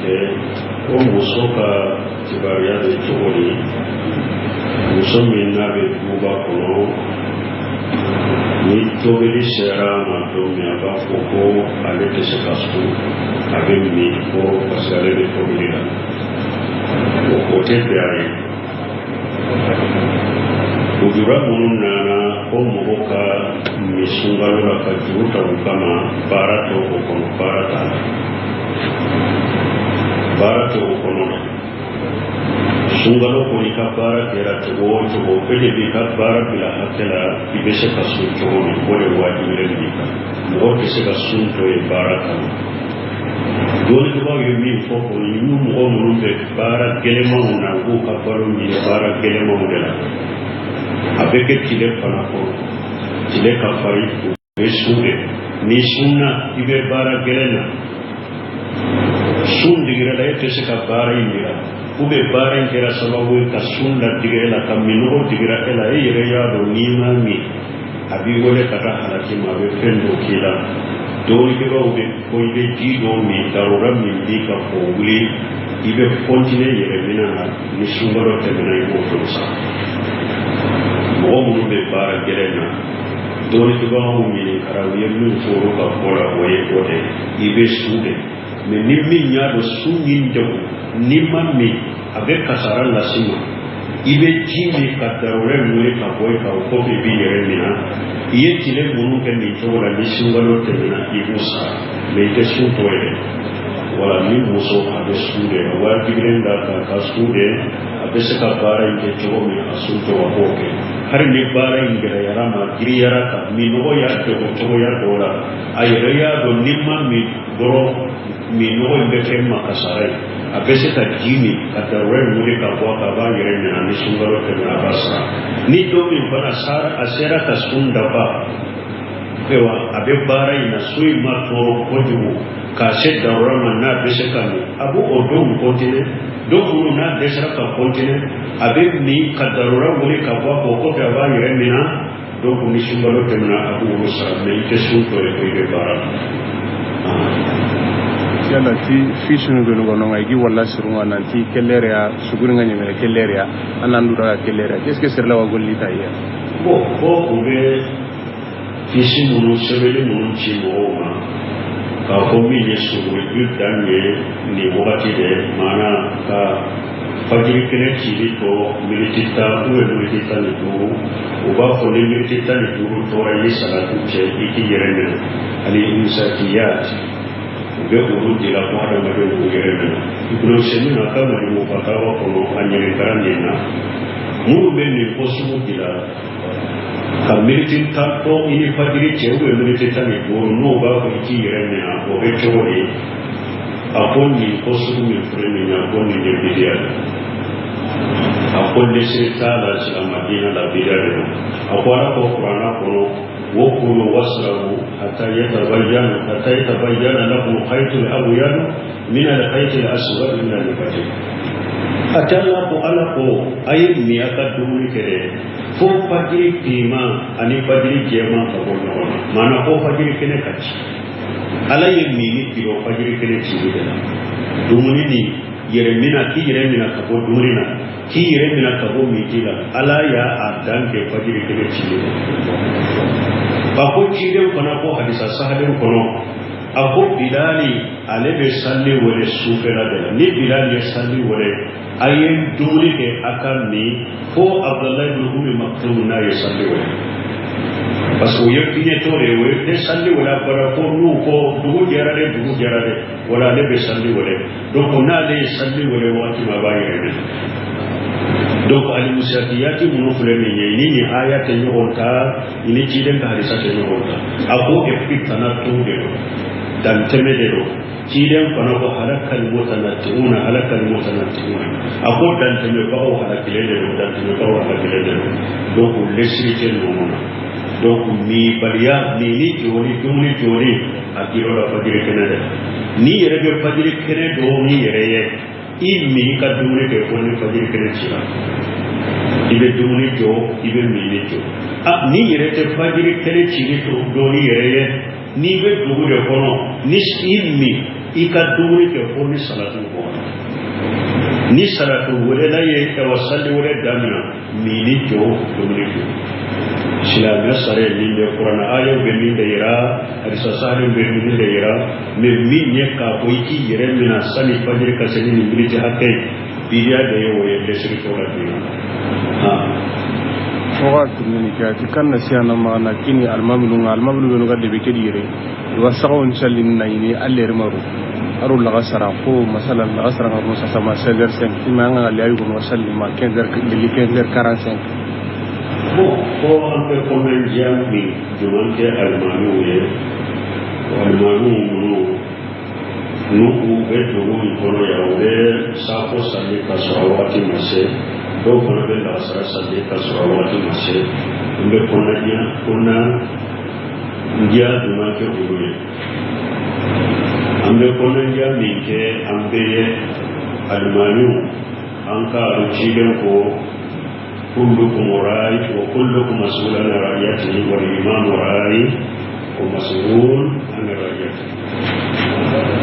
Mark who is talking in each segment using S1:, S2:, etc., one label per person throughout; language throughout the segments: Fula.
S1: ke o muso ka kibaruya bɛ cogo di muso min n'a bɛ duba kɔnɔ ni tobili sera ma don min a b'a fɔ ko ale tɛ se ka sun a bɛ min ko parce que ale bɛ tobili la o tɛ bɛn a ye lujura minnu nana ko mɔgɔ ka min sunkalo la ka juru ta u kama baara tɛ o kɔnɔ baara t'a la baara tɛ o kɔnɔ sunkalo kɔni ka baara kɛra cogo o cogo e de b'i ka baara bila hakɛ la i bɛ se ka sun cogo min o de wajibilen b'i kan mɔgɔ tɛ se ka sun to ye baara kama dɔnnibagaw ye min fɔ kɔni ni mɔgɔ minnu bɛ baara gɛlɛmanw na k'u ka balo ɲini baara gɛlɛmanw de la a bɛ kɛ tile fana kɔnɔ tile ka farin o bɛ sun de ni sunna i bɛ baara gɛlɛn na sun digira la e tɛ se ka baara in jira u bɛ baara in kɛra sababu ye ka sun ladigɛ la ka minɔgɔ digira e la e yɛrɛ y'a dɔn n'i ma min a b'i wele ka taa halaki ma a bɛ fɛn dɔ k'i la dɔnnibagaw bɛ ko i bɛ ji dɔw min darura min b'i ka k'o wuli i bɛ kɔntine yɛrɛ minɛ na ni sunkalo tɛmɛna i b'o fɛn sa mɔgɔ minnu bɛ baara gɛlɛn na dɔnnibagaw ɲininkara u ye min fɔ olu ka fɔ la o ye o de i bɛ sun de mɛ ni min y'a dɔn sun yin jago ni ma min a bɛ kasara lase ma i bɛ ji min ka darura wuli ka bɔ ka o kɔfɛ i b'i yɛrɛ minɛ i ye tile minnu kɛ nin cogo la ni sunkalo tɛmɛna i b'o sara mɛ i tɛ sun tɔ ye dɛ wala ni muso a bɛ sun de wajibilen da ka sun de a bɛ se ka baara in kɛ cogo min a sun tɔ a b'o kɛ hali ni baara in gɛlɛyara ma giriyara kan minɔgɔ y'a dogo cogoya dɔw la a yɛrɛ y'a dɔn ni ma min dɔrɔn minɔgɔ in bɛ kɛ makasara ye a bɛ se ka ji min ka darura in wuli ka bɔ ka b'a yɛrɛ minɛ ni sunkalo tɛmɛna a b'a sara ni dɔ min fana a sera ka sun dafa ayiwa a bɛ baara in na so in ma tɔɔrɔ kojugu k'a se darura ma n'a bɛ se ka min a b'o dɔw kɔntine dɔw minnu n'a dɛsɛra ka kɔntine a bɛ min ka darura wuli ka bɔ o kɔfɛ a b'a yɛrɛ minɛ dɔw ni sunkalo tɛmɛna a b'olu sara mɛ i tɛ sun tɔ ye ko i bɛ baara la.
S2: yalla ti fisunu do ngono ngai wala surunga nanti kelleria suguringa nyemere kelleria anandura kelleria qu'est-ce que c'est la wagolli tayya
S1: bo ube fisunu sebele mun ci mooma ka ko mi yesu wi danye ni wogati de mana ka fajiri kene ci to militita ni to uba ko ni militita ni to tora yi salatu ce iki yerene ali insakiyat be uru dila ko hada ma do yerene ibro semi na ka mari mo fata wa ko anyere karande na mu be ni ko sumu dila ka militita to ini fajiri ce we militita ni to no ba ko iki yerene na ko be chori akoni ko sumu mi freni na ko ni de bidia akoni sita la sila madina la bidia akwara ko qur'ana ko وكلوا واشربوا حتى يتبين لكم الخيط الأبيض من الخيط الأسود من الفجر أتلاقوا ألاقوا أي مياتا دولي كده فو فجر كيما أني فجر جيما فقولنا مانا فو فجر كده كتش ألا يميني كيلو فجر كده تشيبه دومني يرمينا كي يرمينا كبو دورنا كي يرمينا كبو ميتيلا ألا يا أدان كي فجر كده تشيبه ako ciiden kono ko hadisa sahalen kono ako bilali ale be salli wala sufera de ni bilali ya salli wala ayen duri ke akanni ko abdullah ibn ummi maktum na ya salli wala paso yekine tore we de salli wala bara ko nu ko dugu jarade wala le be salli wala donc na le salli wala wati ma bayere donc ali musafiyati mun fulani ni ni ayata nyonta ini ciden ka hadisa ta nyonta ako e fitana to de dan temede do ciden kono ko halakal mutanatuna ako dan teme ba o halakile de dan teme ba o halakile de donc lesrite no donc mi bariya ni jori akiro la fajiri kenede ni rebe fajiri kenede do ni reye immi ka dumuni ke ko ni fajiri kenede chira ibe dumuni jo ibe mini jo ni rete fajiri kenede chiri to do ni reye ni be dugu de kono ni immi ika dumuni ke ko ni salatu ko ni salatu wala la ye tawassalli wala damina mini jo dumuni ko sila nasare ni de qur'an ayo be min de ira hadisa sahih be min de ira me min ye ka ko iki yere mina sani fajr ka sani ni bi hakke biya de yo ye de siri ko la ha
S2: وقت من كاتي كان نسيانا ما نكيني الماملون قد بكدي يري وسقون شلين نيني اللي رمرو أرو لغسرا فو مثلا لغسرا غرموسا سما سيلر سين فيما أنا اللي أيقون وسلم ما كان ذر كاران سين
S1: هو أنت كمان جامي جمانك الماملون nuku betugu ikono yawe sako sali kasrawati mase do kono be la sara sali kasrawati mase mbe kona ndia duma ke uye ambe kona ndia minke ambe almanu anka rujigen ko kullukum rai wa kullukum mas'ulun an ra'iyatihi wal imam rai wa mas'ulun an ra'iyatihi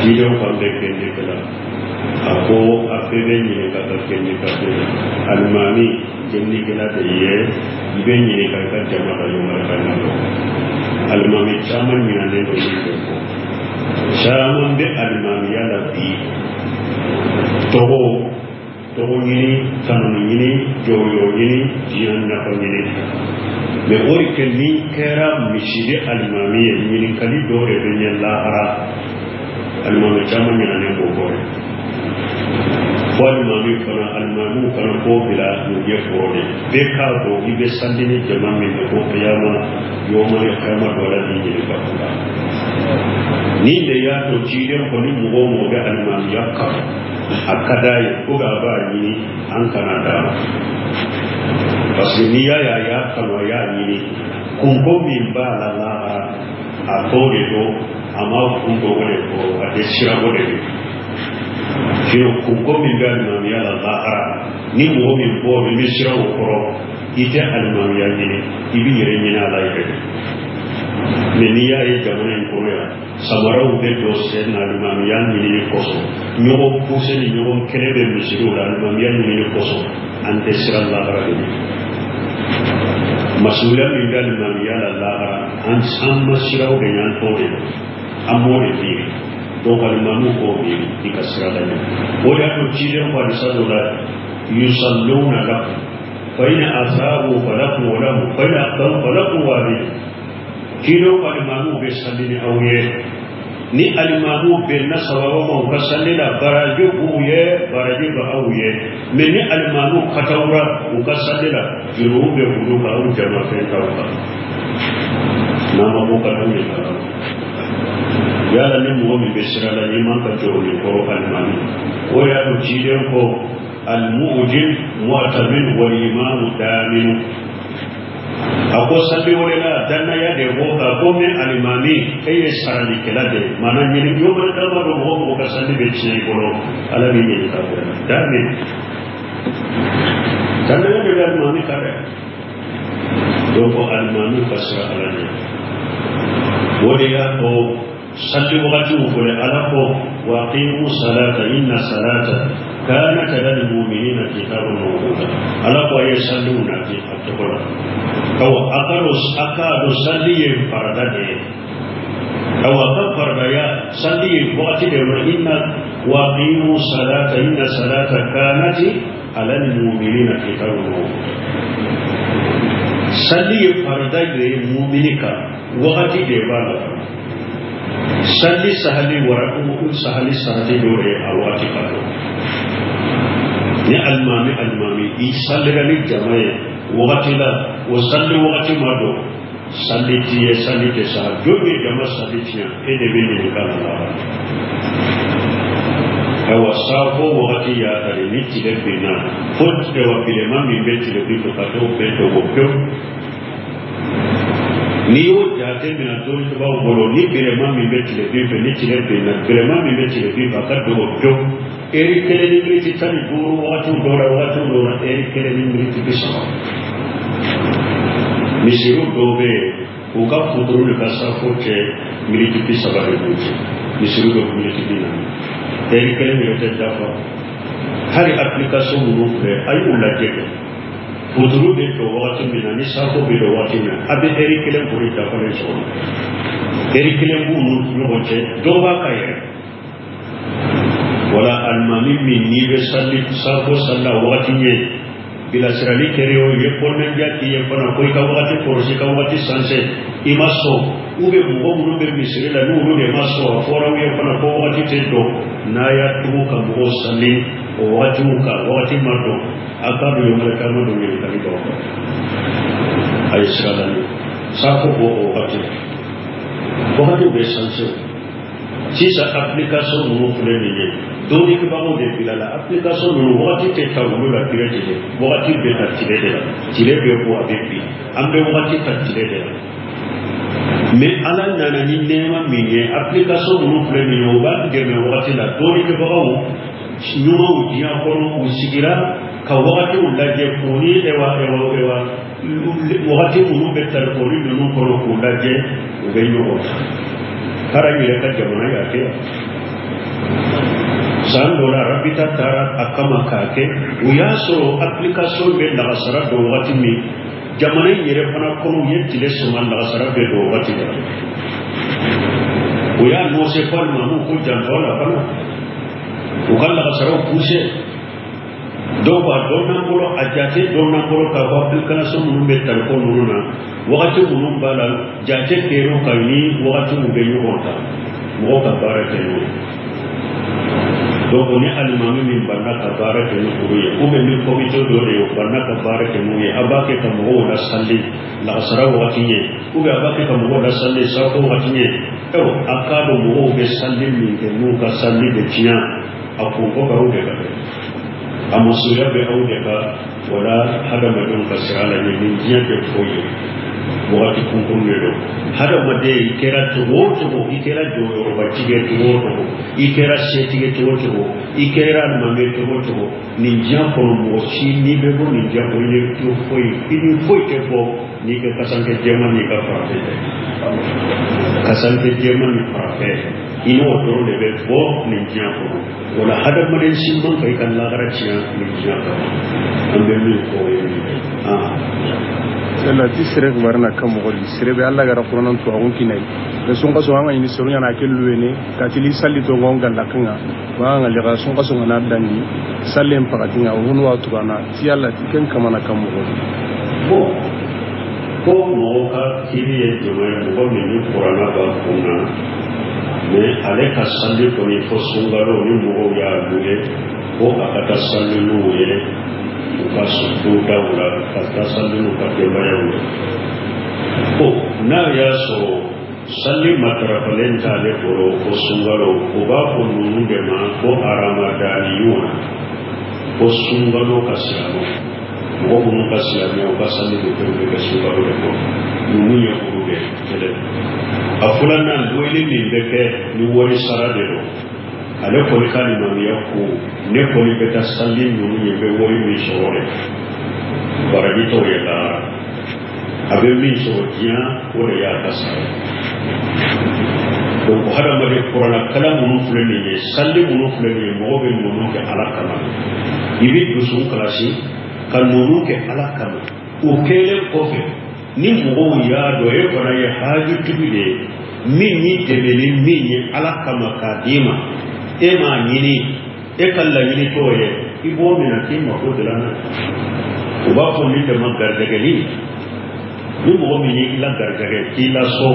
S1: jido kambe kende kala ako afebe ni kata kende kata almami jenni kala de ye ibe ni kata jama yo marana almami chaman ni ande do ko chaman be almami ya labi toho ni tanoni ni joyo ni dian na ko ni me ori ke ni kera mishide almami ni kali dore be ni lahara almami chaman yana ne gogore almami kana ko bila ni forde be ka do ibe sandini jama min ko qiyama yoma ya qiyama wala ni ni ka ni de ya to jiden ko ni mo ga almami yakka akadai ko ga ba ni an kana da basini ya kana ya ni kun ko min ba la a to do ama kungo wale ko ade shira wale kino kungo min ga almami ala lahara ni mo min bo mi shira ko ite almami ya ni ibi yere ni na la yere me ni ya e jamana ko ya samara ube do sen almami ya ni ko so nyogo puse ni nyogo kelebe mi shiru almami ya ni ko so ante shira lahara ni masula min ga almami ya lahara an amma shira de yan to de amore diri do kalmanu ko bi dikasra da o ya to chile ko risadola yusalluna la fa in asabu falaku wala fa in aqam falaku wali kilo kalmanu be sallini awye ni almanu be nasawa ma ka sallina baraju buye baraju ba awye me ni almanu katawra ka sallina jurube budu ka u jama fe tawka nama ko ka ne yala ne mo mi besira la ni man ka to ni ko almani o ya do jiden ko almu'jin mu'tamin wal imam damin ako sabi wala danna ya de ko ka ko me alimami kay sarani kala de mana ni yo ba da ba do ko ka sandi be chi ko ala ni ni ka damin danna ya de alimami kare do ko alimami kasra ala ni wodi ya ko صلي وقتي وقل ألقوا وأقيموا الصلاة إن الصلاة كانت للمؤمنين كتابا موقوتا ألقوا يصلون في التقوى أو أكادوا صلي فردته أو أكفر يا صلي وقتي إن وأقيموا الصلاة إن الصلاة كانت على المؤمنين كتابا موقوتا صلي فردته مؤمنك وقتي دبالا salli sahali waraku sahali dore awati kado ni almami i salli gani jamae wakati la wa salli wakati mado salli tiye salli ke sa jobe jama salli tiya ede be ni kana la awa safo wakati ya tare ni tile bina fot de wa bile mami be tile bi to kato be to go ni o jate mina to ba bolo ni bele mami beti le bife ni tile bina bele mami beti le bife akado do eri kele ni militi tani duro watu dora eri kele ni militi bisa misiru dobe uka futuru ni kasa fote militi bisa ba misiri dɔ miniti bi na ɛri kelen yɛrɛ tɛ dafa hali application minnu filɛ a y'u lajɛ kɛ fotoro bɛ jɔ wagati min na ni sako bɛ jɔ wagati min na a bɛ ɛri kelen kɔni dafalen sɔrɔ ɛri kelen b'u ni ɲɔgɔn cɛ dɔw b'a ka yɛrɛ wala alimami min n'i bɛ sako sali wagati ɲɛ bilasirali kɛra o ye kɔnɔnadiya k'i ye fana ko i ka wagati kɔlɔsi i ka wagati sansɛ i ma sɔn mɔgɔ minnu bɛ misiri la n'olu de ma sɔn a fɔra u ye fana ko wagati tɛ dɔn n'a y'a tugu ka mɔgɔw sali o wagatiw kan wagati ma dɔn a k'a dɔn yɔrɔ k'a ma dɔn ɲininkali dɔw kan a ye sira lani sako bɔ o wagati wagatiw bɛ sansɛ sisan application ninnu filɛ nin ye dɔɔninkɛbagaw de bila la application ninnu wagati tɛ ta olu la direct de wagati bɛ ta tile de la tile bɛ bɔ a bɛ bin an bɛ wagati ta tile de la mais ala nana ni nɛɛma min ye application ninnu filɛ nin ye o b'a dɛmɛ wagati la dɔɔninkɛbagaw ɲumanw diɲɛ kɔnɔ u sigira ka wagatiw lajɛ k'u ni wagati minnu bɛ telefɔni ninnu kɔnɔ k'u lajɛ u bɛ ɲɔgɔn taara yɛrɛ ka jamana y'a kɛ san dɔ la arabita taara a kama k'a kɛ o y'a sɔrɔ application bɛ lagasara dɔ wagati min jamana in yɛrɛ fana kɔnɔ u ye tile sɔngɔ lagasara bɛ dɔ wagati la o y'a nɔse fɔ alimamu ko janto la fana u ka lagasaraw poussé dɔw b'a dɔn n'an bolo a jate dɔn n'an bolo k'a fɔ application minnu bɛ telefɔni ninnu na wagati minnu b'a la jate kɛra ka ni wagati min bɛ ɲɔgɔn ta mɔgɔw ka baara kɛ n'o ye donc ni alimami min banna ka baara kɛ ni olu ye ou bien ni comité dɔ de ye o banna ka baara kɛ n'u ye a b'a kɛ ka mɔgɔw lasali lagasara wagati ɲɛ ou bien a b'a kɛ ka mɔgɔw lasali sako wagati ɲɛ a k'a dɔn mɔgɔw bɛ sali min kɛ n'u ka sali bɛ tiɲɛ a kun kɔ k'aw de ka kɛ a musoya bɛ aw de ka wala hadamadenw ka sira la ɲɛ ni diɲɛ bɛ foyi ye wagati kunkun de don hadamaden i kɛra cogo o cogo i kɛra jɔyɔrɔbatigi cogo o cogo i kɛra setigi cogo o cogo i kɛra alimami cogo o cogo nin diɲɛ kɔnɔ mɔgɔ si n'i bɛ bɔ nin diɲɛ kɔnɔ i ni foyi tɛ bɔ n'i ka kasankɛ jɛman n'i ka farafɛ tɛ kasankɛ jɛman ni farafɛ i n'o dɔrɔn de bɛ bɔ nin diɲɛ kɔnɔ wala hadamaden si man ka i ka lahara tiɲɛ nin diɲɛ kɔnɔ an bɛ min fɔ o ye
S2: sala ti sere ko barna kam mo gol sere be alla gara qur'an to agun kinai be sun kaso anga ini suru yana kelu ne katili salli to ngonga lakanga wa nga lega sun kaso na dangi sallem pakatinga hunu wa tubana ti alla ti ken kamana kam mo gol
S1: ko mo ka kiri e mo min ni qur'an ba kunna me ale ka salli ko ni fo sungaro ni mo ya dule ko akata salli no ye ka sutu dawla ka tasallu ka tebayawu ko na ya so salli matarafalen ta le boro ko sungalo ko ba ko nunu de ma ko aramadani yuna ko sungalo ka siamo ko ko ka siamo ka salli de ka sungalo de ko nunu ya ko de tele afulana doile min beke ni wori sara de do ale ko ni kan ma ya ko ne ko ni beta salli nunu ye be wori mi sore baradito ya la abe min so dia ko ya kasa ko hada ma de qur'ana kala munu fulani ye salli munu fulani mo be munu ke ala kama ibi dusun kalasi kan munu ke ala kama o kele ko fe ni mo ya do e ko na ye haji tibide min ni debeli min ye ala kama ka dima e ma nyini e kala nyini to ye ibo mina ki ma ko delana o ba ko ni de ma gardagali ni mo mi ni la gardagali ki la so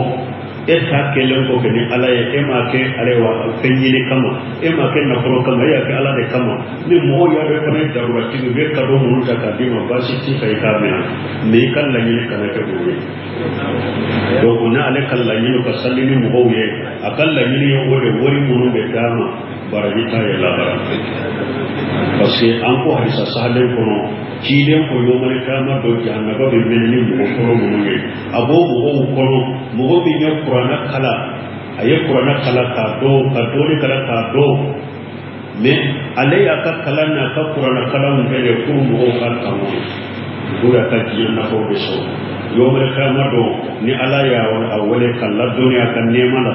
S1: e ta kelen ko ni ala ye e ma ke ale wa fe nyini kama e ma ke na ko kama ya ke ala de kama ni mo ya de ko ni darura ti be ka do mo ta ka di ma ba si ti kai ka mina ni kala nyini kana ke do ni do ko na ale kala nyini ka salli ni mo ye akalla nyini yo wore wori mo be dama barajita ya labara parce que an ko hadisa sahalen kono kiiden ko yomani kama do jahannaba be menni mo ko mo ne abo mo ko mo be nya qur'ana kala aye qur'ana kala ka do ni kala ka do me ale ya ka kala na ka qur'ana kala mo be ko mo ka kamo do ya ka jiyanna ko be so yomani kama do ni ala ya wal awwale kala dunya kan ne mala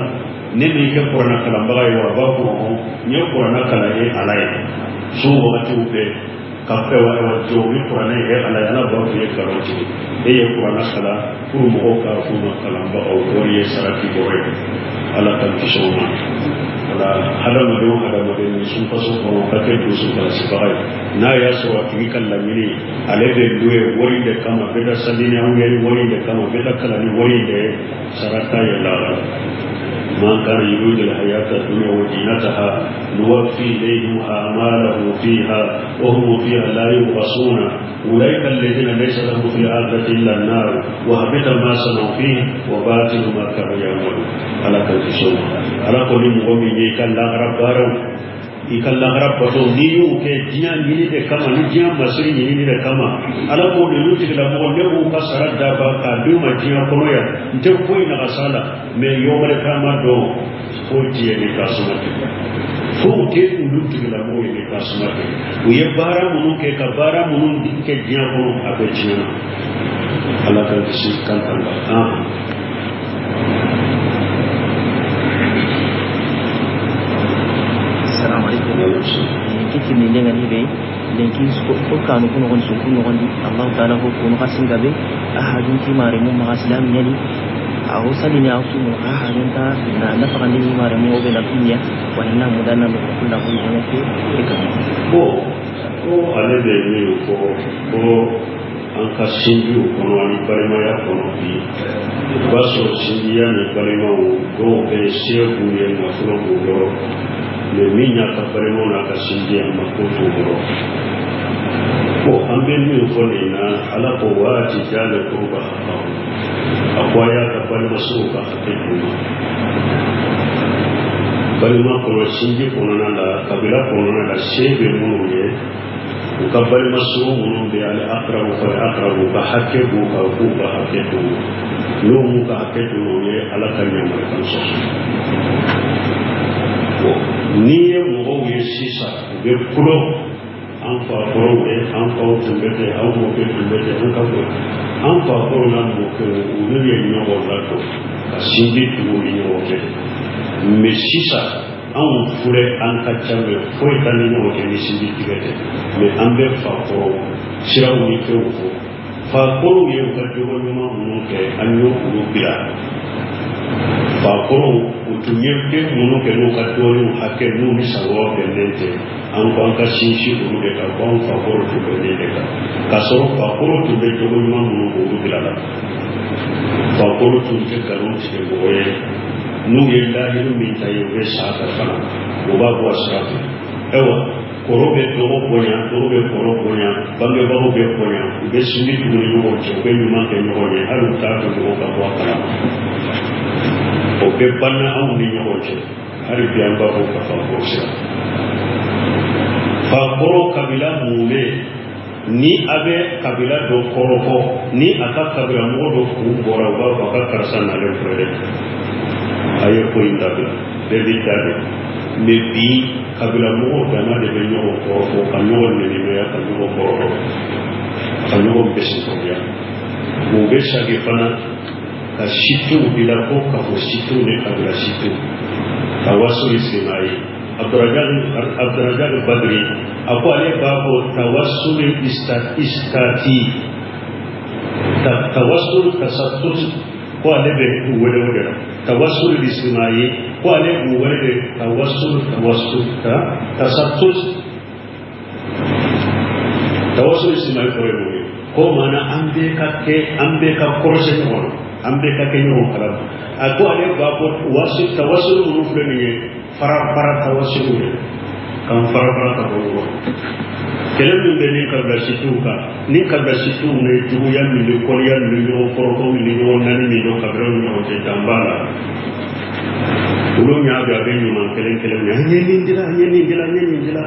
S1: nemi ke qur'ana kala mbaga yo ba ko nye qur'ana kala e alay so wakati ube kape wa jo ni qur'ana e alay ana ba ko e garanti e ye qur'ana kala pour mo ka fu ma kala mbaga o wori sarati bore ala tan kisoma ala hada madu ni sun faso ko ka ke du sun kala sibai na ya so wa kimi kala mini ale de duwe wori de kama beda salini an yeri wori de kama beda kala ni wori de sarata ya la ما كان يريد الحياة الدنيا وزينتها نوفي إليهم أعمالهم فيها وهم فيها لا يبخسون أولئك الذين ليس لهم في الآخرة إلا النار وهبط ما صنعوا فيه وباطل ما كانوا يعملون على كل على كل مؤمن كان لا رب ikalla rabbato niyu ke jinya ni de kama ni jinya masiri ni de kama ala ko de luti la mo le ko ka sarada ba ka du ma jinya ko ya nte ko ina asala me yo mare kama do ko jiye ni ka sumate fo te luti la mo ni ka sumate u ye bara munu ke ka bara munu ke jinya ko abe jinya ala ka shi kan kan ba
S3: kiki ni lenga ni be lenki ko kanu kuno kon suku no kon Allah taala ko kuno kasinga be ahadun ki mare mu magaslam yani aw salini aw sumu ahadun ta na nafa ni mare mu be na dunya wa inna mudana no kullu ko ni ke ko
S1: ale be ni ko an ka sinju kono ani barima ya kono bi baso sindiya ni barima ko be shehu ye na fulo ko le minya ka barima na ka sindiya ma ko to ko an be ni ko ni na ala ko wati jale ko ba akwaya ka barima so ka ke barima ko sinji kono na la kabila kono na la shebe mu ye ukabal masu munum bi al aqrabu fa aqrabu ka hakebu ka ku ka hakebu lo mu ka hakebu ye ala kan ya mar kan so ni ye mo ye sisa be kulo an fa ko be an fa o tumbete an mo ke tumbete an ka ko an fa ko na mo ke o ne ye no ko la ko ka sindi tu ni no ke me sisa an fure an ka chambe foi tan ni no ke ni sindi tigete me ambe fa ko sirawu ni ko fa ko ye ka jogo ma mo ke anyo ko bila fa ko utunye ke mo ke no ka to ni hakke no mi sawo be nente an ko an ka shinshi ko de ka ko fa ko to be de ka so fa ko to be jogo ma mo ko bila la fa ko to ke ka ro ti ko ye nu ye lahiru min tayo be sa ka fa o ba ko sa ewa korobe togo bonya korobe koro bonya bange bago be bonya be sindi tugu ni ko che be nyuma ke no ne haru ta to ko ka wa kala o be banna amu ni ko che hari bi an ba ko ka fa ko se fa koro kabila mume ni abe kabila do koro ko ni aka kabila mo do ku bora ba ka karsan ale frede ayo ko inda be bi tabe me bi kabila mo dama de be ñoo ko ka ñoo ne ni ya ka ñoo ko ka ñoo be ci ko ya mo be shagi fana ka shitu bila ko ka ko shitu ne kabila shitu tawassul istimai abdurrajal badri ako ale babo tawassul istati tawassul tasattut ko ale be wede tawassul istimai ko ale wede tawassul tasattut tawassul istimai ko mana ambe ka korse no ambe ka ke no kala ako ale babo wasit tawassul rufle ni para tawassul kan para ta bo kelen min be ni kabla situka ni kabla situ ne tu ya mi ko ya mi no ko mi no nani mi no kabla no te tambala ulo nya ga be ni man kelen nya ni ndila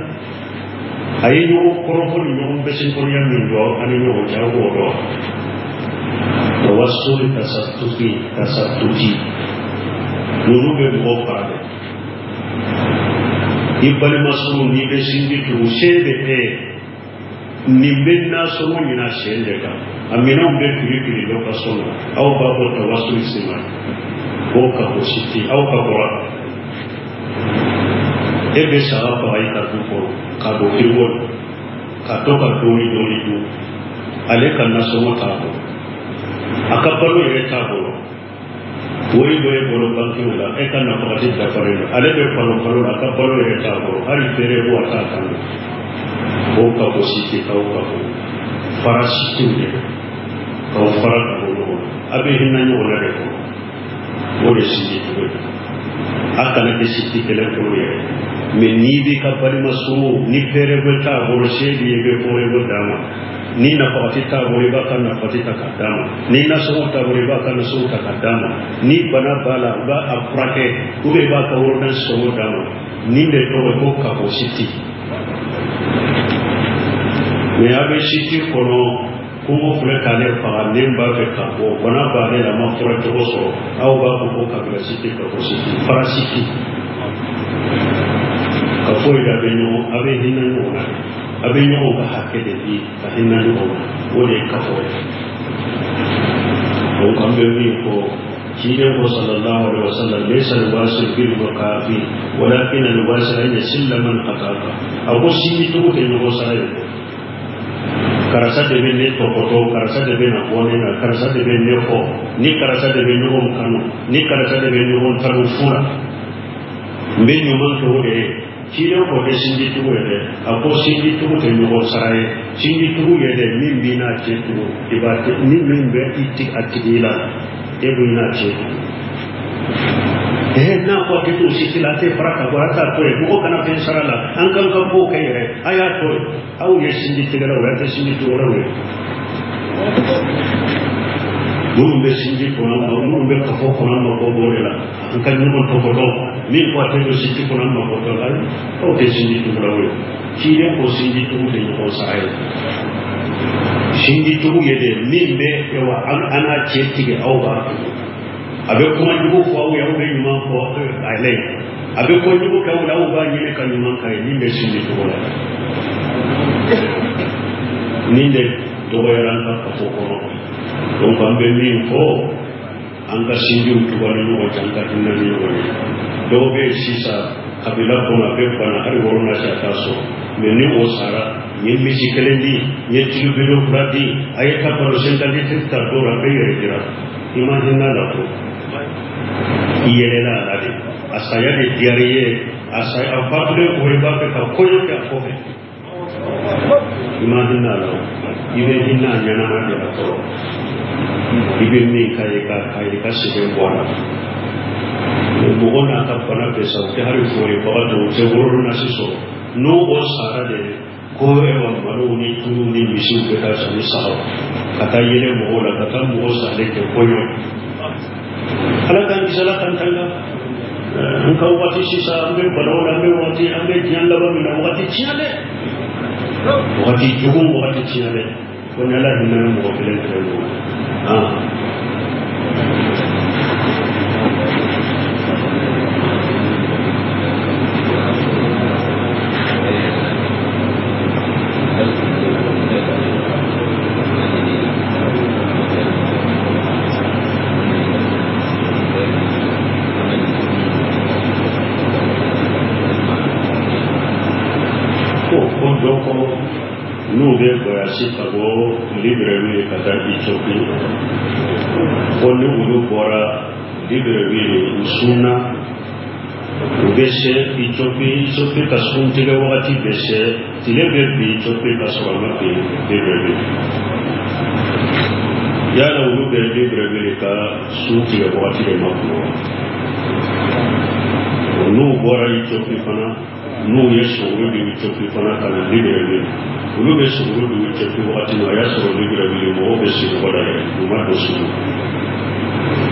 S1: ayi no ko ni no be sin ko ya mi do ani no ja go do tawassul tasattuti nunu be mo faade ibali masuru ni be sindi tu sebe ni benna somo ni na shende ka amina be kuri do ka somo au ba ko tawassul sima ko ka ko siti aw ka ko ebe sa ba ai ka ko ka do kirwo ka to ka doni du ale kan na so mata ko akabalo yere ta ko wori do e bolo banki wala e kan na ko ti da pare ale be palo akabalo yere ta ko hari fere bo ata kan ko ka ko siti ka ko farasiti ne ka fara ko abe hinna ni wala de ko wori siti ko akana ke siti kele ko ye me ni bi ka pare masu ni fere bo ta bolo shedi e be ko e bo dama ni na patita bori ba kan na patita kadama ni na so ta bori ba kan so ta kadama ni bana bala ba aprake ube ba ka wordan so dama ni de to ko ka ko siti me abe siti kono kumo fule kale pa ne ba fe ka ko bana ba ne la ma fura to so au ba ko ka ba siti ka ko siti para siti ka foi da benyo abe hinna no na abe nyo ga hakke de bi ka hinna no o de ka fo o kambe wi ko kire ko sallallahu alaihi wasallam laysa alwasil bil waqafi walakin alwasil an yasilla man qataka ago simi to ke no sai karasa de be ne to ko karasa de be na ko ne karasa de be ne ko ni karasa de be no kanu ni karasa de be no taru fura mbe nyo man to de kire ko de sindi to de ago sindi to ke no sai sindi to de min bina ce to ibate ni min be itik akidila ebu ina ce na ko ke to sitila te faraka barata to e ko kana fen sarala an kan kan ko kai re aya to au ye sindi tigala wa ta sindi to ra we dum be sindi ko na dum be ka fo ko na ko borela an kan ni ko to min ko te do sindi ko na ko to la o te sindi to ra we kire ko sindi to de ko sai sindi to ye de min be wa ana ce tige au ba abe kuma dubu ko au ya be nyuma ko ai abe ko dubu ka wala au ba ni ka nyuma kai ni be sindi to wala ni de do ya ran ka ko ko don kan be min ko an ka sindi to wala no tan ka tinna ni wala do be sisa kabila ko na be bana har worona sa taso me ni o sara ni misi kelendi ni tilubido kuradi ayata porosen kali testa dora be yera imagina la ko iyela ade asaya de diariye asaya apable ko ba ka koyo ka ko imagina la ibe hinna nyana ma de to ibe mi kai ka sibe bwana mugona ka pana pesa ke hari fori ba to se worona siso no o sara de ko e wa maro ni tunu ni misu ke ta sani saho kata yele mo la kata mo sa le ke koyo ala kan kisala kan tanga an ka wati sisa ambe balo la ambe wati ambe jian la ba mi na wati chiale wati jugu wati chiale ko na la dina mo ko le ko Chicago library kata Ethiopia onu ulu bora library usuna ubese Ethiopia kasun tiga wakati bese tiga Ethiopia kaswama library ya la ulu library ka sun tiga wakati de makno onu bora Ethiopia pana nu yeso ulu Ethiopia pana kana library ulu be suru du chetu wakati no ya suru libra bi mo be suru wala no ma do suru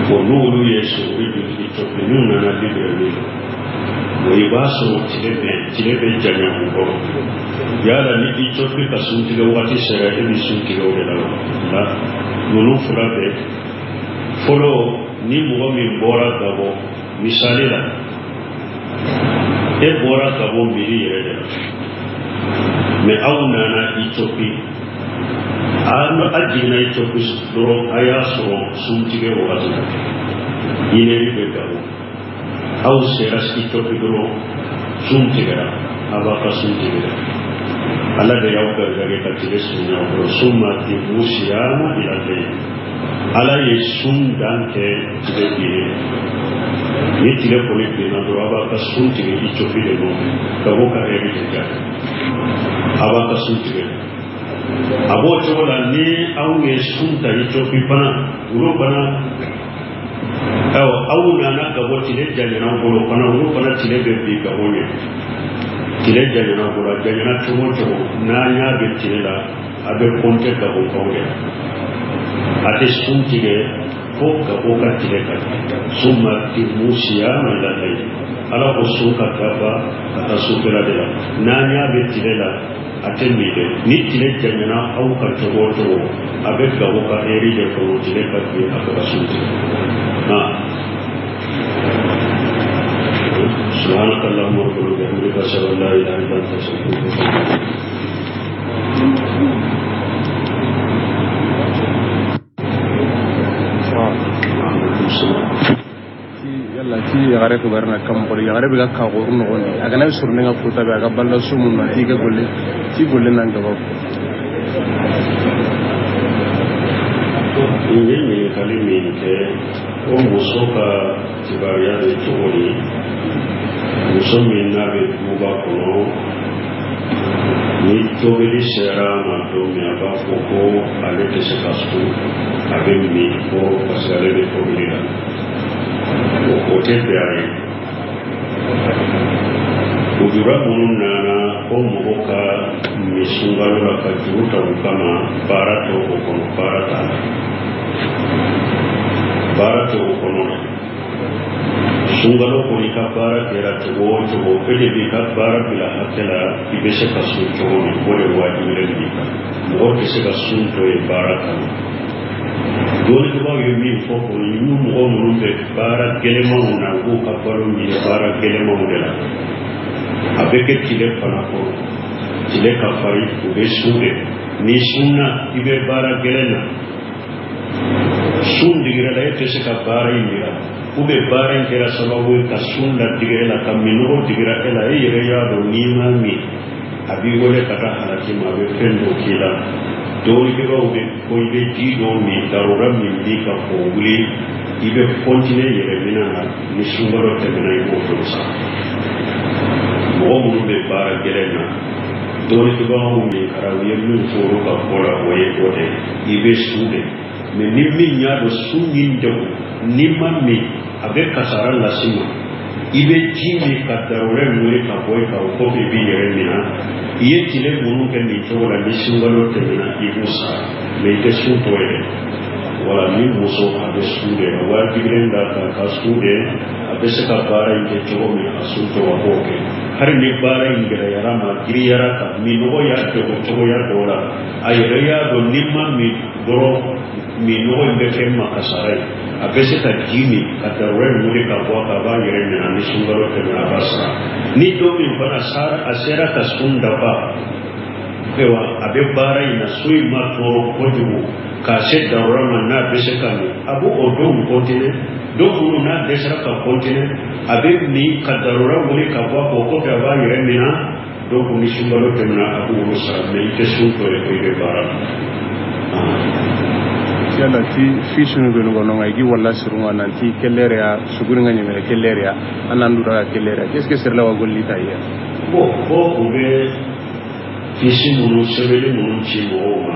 S1: ko no ulu yeso ulu du chetu nu na na libra bi mo ibaso tilebe janya ko ya la ni chetu ka sun tiga wakati sera e bi sun tiga wala la no fura be folo ni mo mi bora gabo misali la e bora gabo miri yere me auna na Ethiopia ano ajina Ethiopia doro aya so sun tige wakati ineri be gawo aw sera skito pidoro suntigara abaka suntigara alla de yaw gargare ka tile sunna ko summa ti musiyama ila de ala yesun danke tile ine ni tile ko ni na do abaka suntigara icho pide no gawo ka eri de abaka suntigara abo chola ni aw yesun ta icho pipana ulo bana aw nana gabo tile janyana golo kana ulo kana tile be bi gawonya tile janyana golo janyana tumo na nya be tile la abe konte gabo kawde ate suntige ko gabo ka tile ka summa ti musiya mala dai ala ko suka kaba ata sukela de la na nya be tile la ate mide ni tile janyana aw ka togo abe gabo ka eri de ko tile ka bi aka suntige سبحانك اللهم وبحمدك أشهد أن لا إله إلا أنت أستغفرك
S2: yalla ti yagare ko barna kam ko yagare be ka ko no woni aga na surne nga futa be aga balla sumun na ti ga golle ti golle nan ga ba
S1: ini kalimi ke o musoka tibariya de toni muso min na be kuba kono ni tobili sera ma do mi aba foko ale te se kastu abe mi ko pasale de tobili o kote beare ujura munun nana o muhoka misungalo la kajuta ukama barato kono barato kono sungalo ko ni ka bara kera to pede bi ka bara bila hakela ibese ka su to ni bole wadi le ni ka mo ke se ka su to e bara ka dole ko yo mi fo ko ni mo mo be bara gele mo na ko ka baro mi bara gele mo de la abeke tile pana ko tile ka fari ko be sude ni sunna ibe bara gele na sun digira la ete se ka bara imira ube bara kera sababu ka sunna digira la kamino digira ela yere ya do ni mami abi wole kata halaki ma be fendo kila do digira ube ko ibe di do mi darura mi di ka ko wuli ibe kontine yere minana ni sungaro temena ibo fosa mo mo be bara gelena do digira ube karawiye min foro ka kola woye ode ibe sude me nimmi nyaado sunyin jaw nimami abe kasara lasima ibe jimi kadarore muri ka boy ka ko be bi yere mina yetile munu ke ni tola ni singalo temina ibusa me te suntoye wala ni muso abe sude wa digrenda ka sude abe se ka bara inte to mi asunto wa boke har ni bara ingera yara ma giriyara ka mi no ya to ya dola ayere ya do nimma mi doro mi no be kemma kasarai abese ta jimi kadarwe muri ka bo ka ba yere na ni sungalo te na basa ni do mi bana sara asera ta sunda ba kewa abe bara ina sui ma toro kojumu ka se darwa man na bese ka ni abu odo kontine do kunu na desra ka kontine abe ni kadarwa muri ka bo ko ka ba yere na do kunu sungalo te na abu rusa me te sunto e ko be bara yalla
S2: ti fishunu be no ngai gi walla surunga nanti kellere ya suguri ngani me kellere ya anandu da kellere qu'est-ce que c'est la wa golli tayya
S1: bo ube fishunu sebele mun chi mo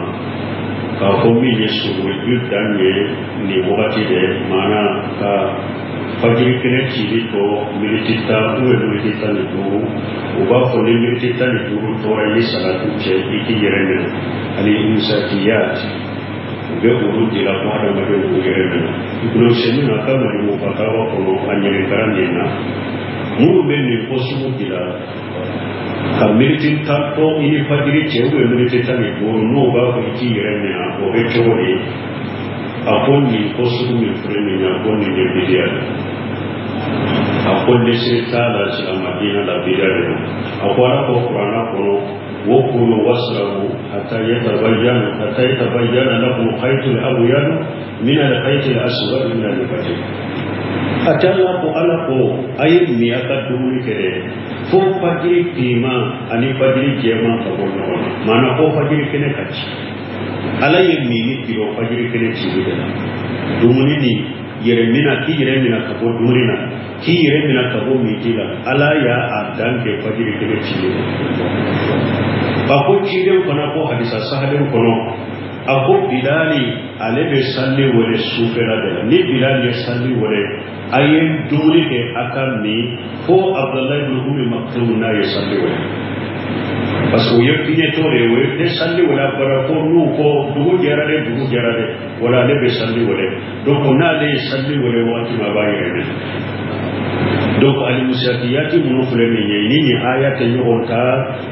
S1: ka komi yesu we danye ni wati de mana ka fajiri kene chi to militita ni to uba ko ni militita ni to to ra ni salatu che iki yerene ali insatiyat be uru dila ko ada made ko yerene ibro semi na ka mari mo pata wa ko anyere karande na mu be ni ko sumu dila ka militin ta ko ini fajiri che we militita ni to no ba ko iki yerene na ko be chore apon ni ko sumu mi freni na ko ni de bidia apon de se ta la sa madina la bidia akwara ko qur'ana ko وكلوا واشربوا حتى يتبين لكم الخيط الأبيض من الخيط الأسود من الفجر atalla ko ala ko ay miyaka dumuni kere fo fajiri pima ani fajiri jema ka bonno mana ko fajiri kene kachi ala ye mini kiro fajiri kene chibida dumuni ni yeremina ki yeremina ka bo dumina ki yeremina ka bo mitila ala ya adan ke fajiri kene chibida bako chide kono ko hadisa sahale kono ako bilali alebe salli wale sufera de ni bilali salli wale ayen dumuni ke akamni fo Abdullah ibn Ummi Maktum na salli wale parce que yefine tore we de salli wala bara ko nu ko dugu jarade wala lebe salli wale donc on a les salli wale wati mabayere donc ali musafiyati munufuleni ni ayat nyonta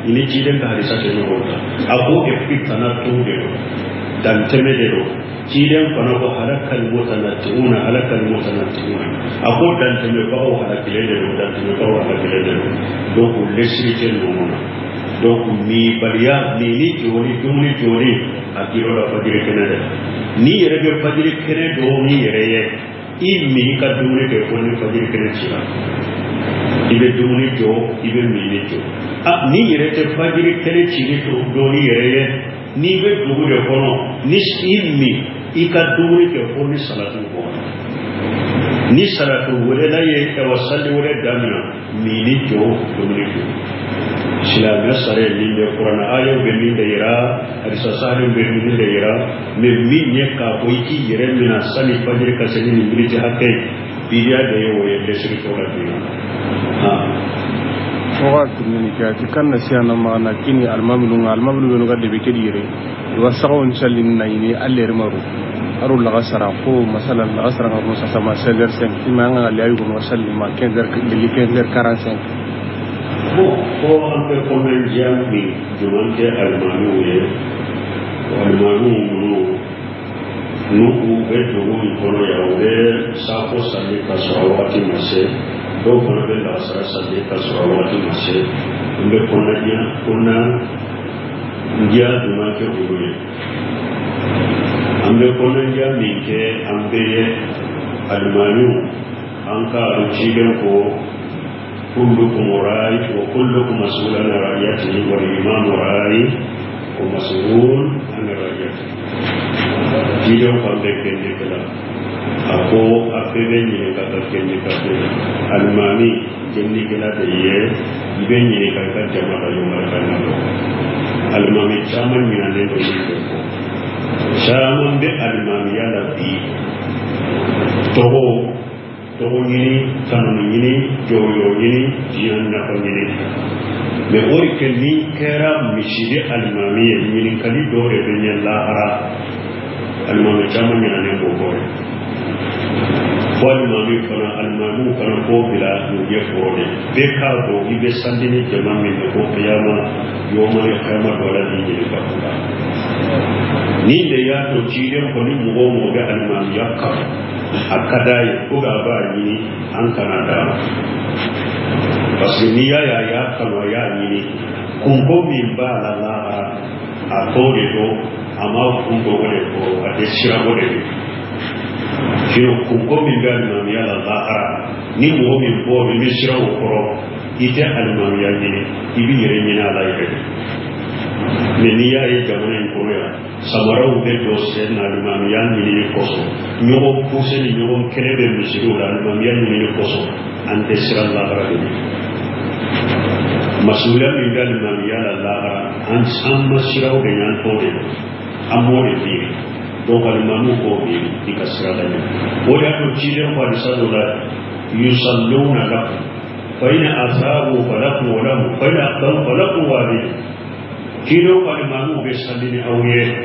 S1: ini jiden ka hadisa nyonta ako ke fitana tude dan temedero jiden kono ko halakal mutanatuna ako dan teme ko halakilede dan teme ko halakilede donc lesrite nomona donc mi baliya ni joni akiro la fajiri kenede ni rebe fajiri kene do ni reye immi ka dumuni ke ko ni fajiri kene chira ibe dumuni jo ibe mini jo ni rete fajiri kene chiri to do ni reye ni be dugu de kono ni immi ika dumuni ke ko ni salatu ko ni salatu wala la ye tawassul wala damina mini jo dumuni jo Islamnya sare linde Quran ayo be linde ira hadisa sare be linde ira me minye ka boiki yere mina sani fajiri ka sani ni bilite hakke bidia de yo ye lesri ko la dina
S2: waktu ni ka tikanna siana mana kini almamlu no gadde be kedi yere wa sawon sallin nayni aller maru aru la gasara ko masalan la gasara ko sa sama seller sen timanga ali ko wasalli ma 15h45
S1: ko anke komen jambi jumante almanu nu beto ni kono ya ode sako sali kasawati mase do kono be la sara sali kasawati mase mbe kona ndia jumante uye ambe kona jambi ke ambe almanu anka ruchigen ko كلكم راعي وكلكم مسؤول عن رعيته والإمام راعي ومسؤول عن رعيته. Jika sampai kini kala, aku ini kata kini kata almami kini kala dia, ini kata jamaah jamaah kala. Almami zaman ni ane boleh. Zaman be almami ya lebih. Toho ini, tanam ini, joyo ini, jian nak ini. Mewori kini kera misiri alimami ini kali dore benya lahara alimami zaman yang ane bogor. Alimami kana alimami kana ko bila nuye kore. Beka do ibe sandini zaman ini ko kiyama yoma ya kiyama dola ini bakula. Ni dia to jian ko ni mugo alimami yakka. Akadai uga ba ni an kanada basiniya ya kama ya ni kungo min ba la la atore do ama kungo wale ko ade shira wale shiro kungo min ba ni ya la la ni mo min bo mi shira ko ite almam ya ni ibi yere ni na la yere meniya e jamane ko ya samarau be do sen almam ya ni ko so nyogo puseni nyogo kelebe misiru la almam ya ni ko so ante shira la rabbi masulah minda almam ya la an amma shira de yan to de amore di do almamu ko bi dikasra da o ya to chile ko disadola yusalluna lakum fa in asabu falakum wa lam fa in aqdamu falakum wa bi kilo almamu be sallini awye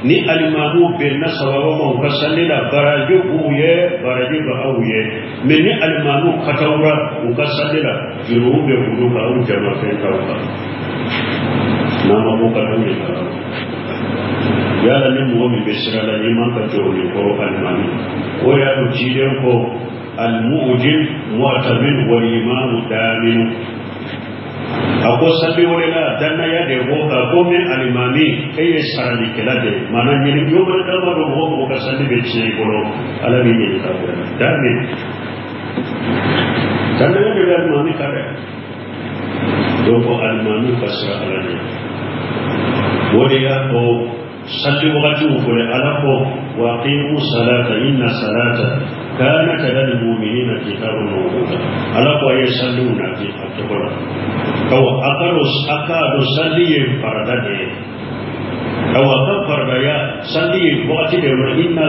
S1: ni alimamu be nasawa ma ka sallila barajo buye barajo ba awye me ni alimamu katawra ka sallila juru be budu ka u jama fe tawka nama mo ka ni ka yala ni mo mi be sirala ni man ka to ni ko alimami o ya do jiden ko almu'jin mu'tamin wal imam damin ako sabi wala danna ya de go ka ko me alimami kay sarani kelade mana ni yo ba da ba do go ka sabi be chi ko ala bi ni ka damin Tanda de almami kare doko almami fasra alani wodiya ko salli wakati ukule alapo waqimu salata inna salata kanat lil mu'minina kitabun mawquta alapo ay salluna fi atqala kaw akado salli faradade kaw akfarda ya salli wakati de inna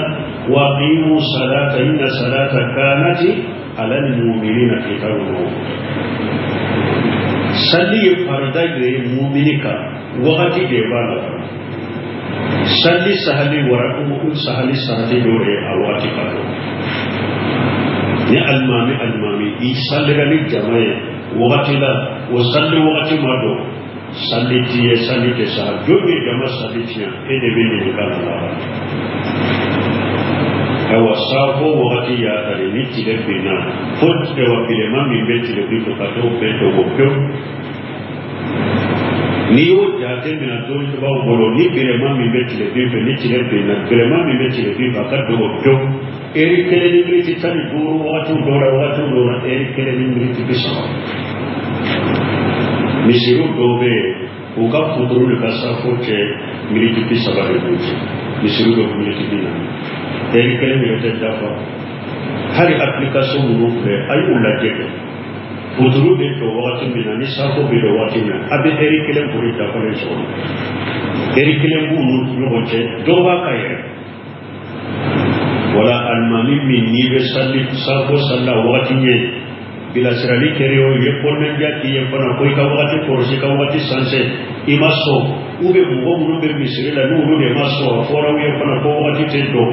S1: waqimu salata inna salata kanat lil mu'minina kitabun mawquta salli faradade mu'minika wakati de bala salli sahali warakum sahali dore awati kado ni almami salli gani jamae wakati la wa salli wakati mado salli tiye salli ke sa jobe jama salli tiya ede bini nikala la awa safo wakati ya tare ni tile bina fot de wa bilema mi beti le bito kato beto gopyo ni yo jate mina to ba bolo ni bilema mi beti le bito ni tile bina bilema mi beti le bito kato gopyo eri kele ni briti tani duro wakati dora eri kele ni briti bisa misiru dobe uka futuru ni kasa foche briti bisa ba rebuji misiru do briti bina eri kele ni yote dafa hari application murufre ay ulajeke futuru de to wakati bina ni sako bido wakati na abe eri kele puri dafa le so eri kele bunu yoche doba kaya wala almami min ni be salli sako salla wakati nye bila sirali kereo ye ponen jati ye pana koi ka wakati korosi ka wakati sanse imaso ube mugo be misiri la nuru de maso afora ye pana ko wakati tendo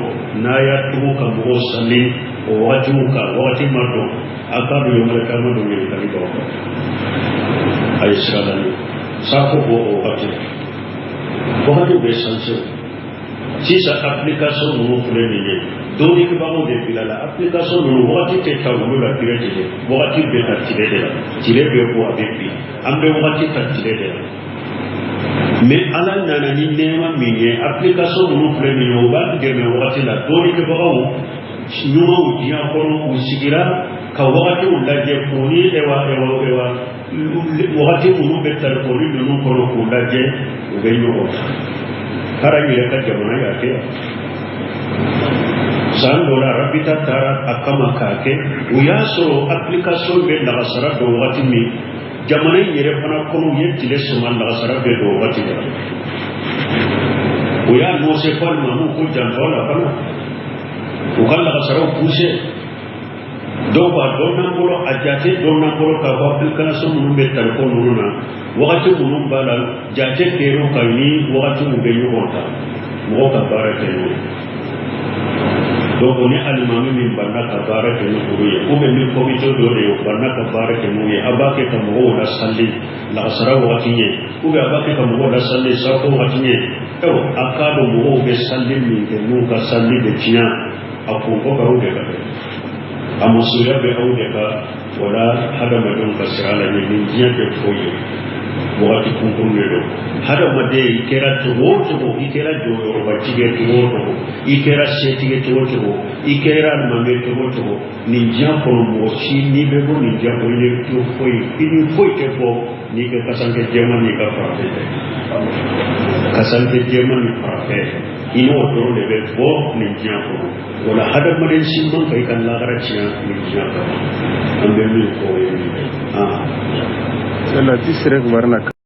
S1: na ya tumu ka mugo salli wakati muka wakati mardo akabu yo mala kama do ye kali do ay sirali sako ko wakati be sanse sisa application mu fuleni ye doni ke bago de bilala application mu wakati te tawulu la pirete de wakati be ta tirede la tirebe ko abebi ambe wakati ta tirede la me ala nana ni nema minye application mu fuleni yo ba de me wakati la doni ke bago nyuma ujiya ko usigira ka wakati ulaje ko ni ewa wakati mu be tar ko ni no ko ulaje ugeyo Karena mereka zaman ya ke, sandola rabita tara akama kake, uyaso aplikasi be nagasara do wakati mi, zaman ini mereka kono ye tidak semua nagasara be do wakati ya. Uyah no sepal mamu ko jantola kana, ukan nagasara puse, doa dona kolo ajate dona kolo kaba aplikasi munu betar kono nuna. wakati munum bala jate kero kayni wakati mubenyo honta mo ka barake no donc ne alimami min banna ka barake no buruye o be min komito do re banna ka barake no ye abake ka mo la salli la sara wakati ye o be abake ka mo la salli sa ko wakati ye to akado mo be salli min ke no ka salli de tiya ako ko ka o de ka amusuya be o de ka wala hada madon ka sirala ni min tiya be foye wakati kunkunelo hada made ikera tuwoto ikera joro batige tuwoto ikera setige tuwoto ikera mame tuwoto ninja ko mochi ni bebo ninja ko ni to foi ini foi ke bo ni ke kasanke Jerman ni ka frappe kasanke Jerman ni frappe ino to lebe bo ninja ko wala hada made simman kai kan lagara chia ninja ko ambe mi ko
S2: Salati sirek warna